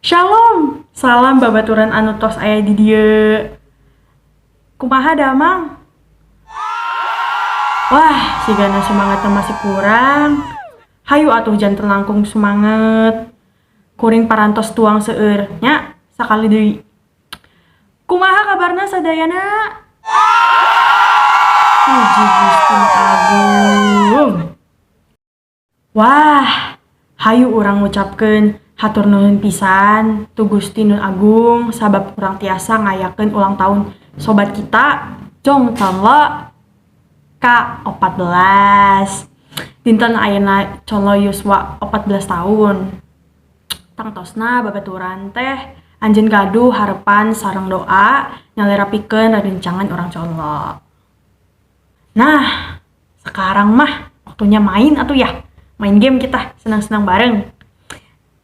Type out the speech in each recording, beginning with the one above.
Shalom, salam babaturan anu tos aya di dieu. Kumaha damang? Wah, sigana semangatna masih kurang. Hayu atuh janten langkung semangat. Kuring parantos tuang seueur nya sakali deui. Kumaha kabarna sadayana? Puji Gusti Agung. Wah, hayu urang ngucapkeun hatur nuhun pisan tu Gusti Nun Agung sabab urang tiasa ngayakeun ulang tahun sobat kita Jong Conlo K14. Dinten ayeuna Conlo yuswa 14 tahun. Tangtosna babaturan teh anjeun gaduh harepan sareng doa nyalerapikeun rerencangan urang Conlo. Nah, sekarang mah waktunya main atuh ya. Main game kita senang-senang bareng.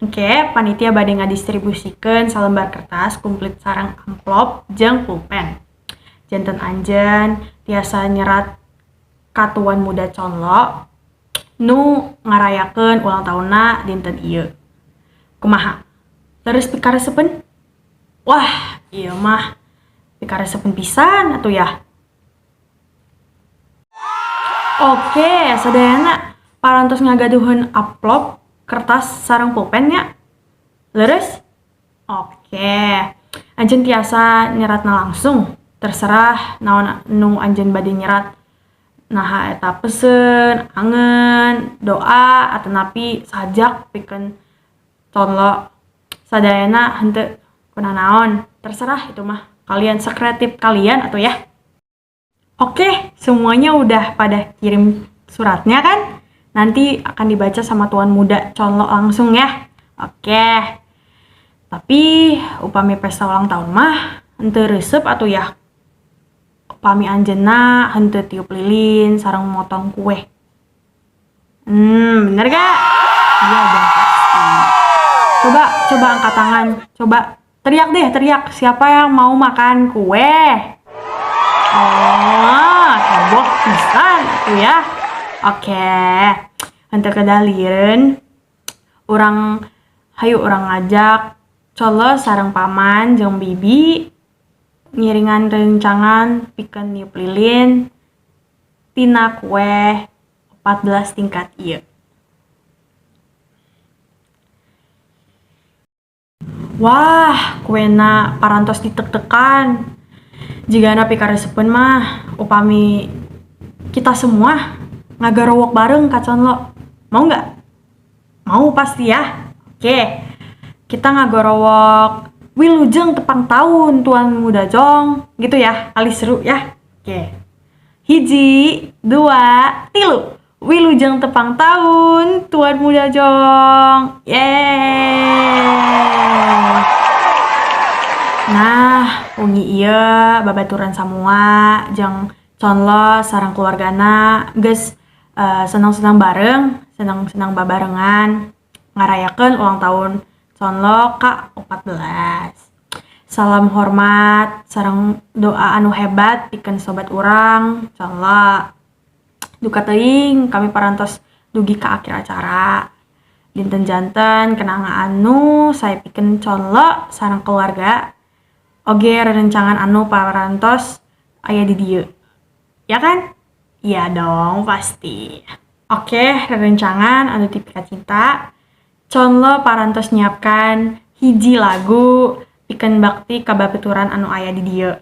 Oke, panitia bade ngadistribusikeun salembar kertas komplit sareng amplop jeung pulpen. Janten anjeun tiasa nyerat katuan muda Conlo nu ngarayakeun ulang tahunna dinten ieu. Kumaha? Terus pikaresepen? Wah, ieu mah pikaresepen pisan atuh ya. Oke, sadayana parantos ngagaduheun amplop kertas sareng pulpen nya. Leres? Oke. Anjeun tiasa nyeratna langsung. Terserah naon nu anjeun bade nyerat. Nah, eta peuseun, angeun, doa, atanapi sajak pikeun Conlo. Sadayana henteu kunaon naon. Terserah itu mah. Kalian sekreatif kalian atuh ya. Oke, semuanya udah pada kirim suratnya kan? Nanti akan dibaca sama tuan muda Conlo langsung ya. Oke. Tapi upami pesta ulang tahun mah henteu reuseup atuh ya. Upami anjeunna henteu tiup lilin sareng motong kue. Bener gak? Iya dong pasti. Coba angkat tangan. Coba teriak deh, teriak. Siapa yang mau makan kue? Oh, heboh pisan tuh ya. Oke. Henteu kedalieun hayu urang ngajak Conlo sareng paman jeung bibi ngiringan rencangan pikeun niup lilin tina kue 14 tingkat ieu. Wah, kuena parantos ditek-tekan. Jigana pikaresepeun mah upami kita semua ngagarowok bareng ka Conlo. Mau nggak? Mau pasti ya. Oke. Kita ngagorowok wilujeng tepang tahun tuan muda Jong. Gitu ya. Kali seru ya. Oke. 1, 2, 3. Wilujeng tepang tahun tuan muda Jong. Yeay. Nah, wengi ieu babaturan samua jeung Conlo sareng keluargana geus senang-senang bareng, senang-senang babarengan ngarayakeun ulang tahun Conlo K14. Salam hormat sareng doa anu hebat pikeun sobat urang Conlo. Duka teuing kami parantos dugi ka akhir acara. Dinten janten kenangan anu saya pikeun Conlo sareng keluarga. Oge rerencangan anu parantos aya di dieu. Ya kan? Iya dong, pasti. Oke, rerencangan anu ti pika cinta. Conlo parantos nyiapkan hiji lagu pikeun bakti ka babaturan anu aya di dieu.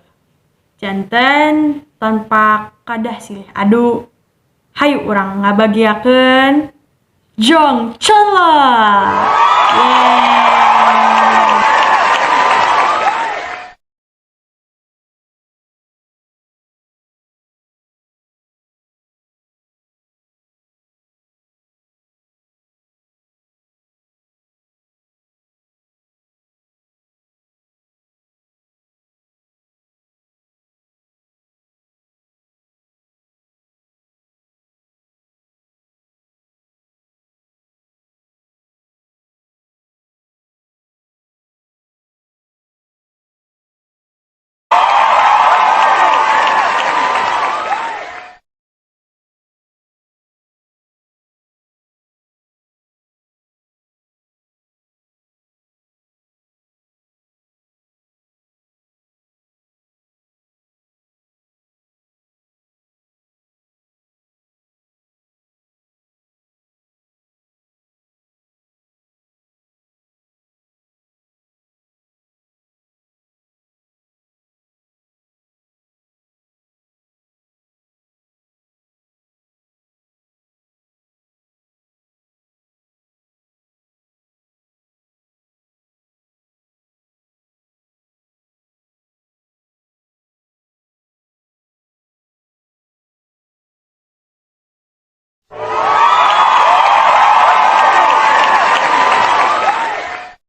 Janten tanpa kadah silih adu. Hayu urang ngabagiakeun Jong Conlo. Yeay.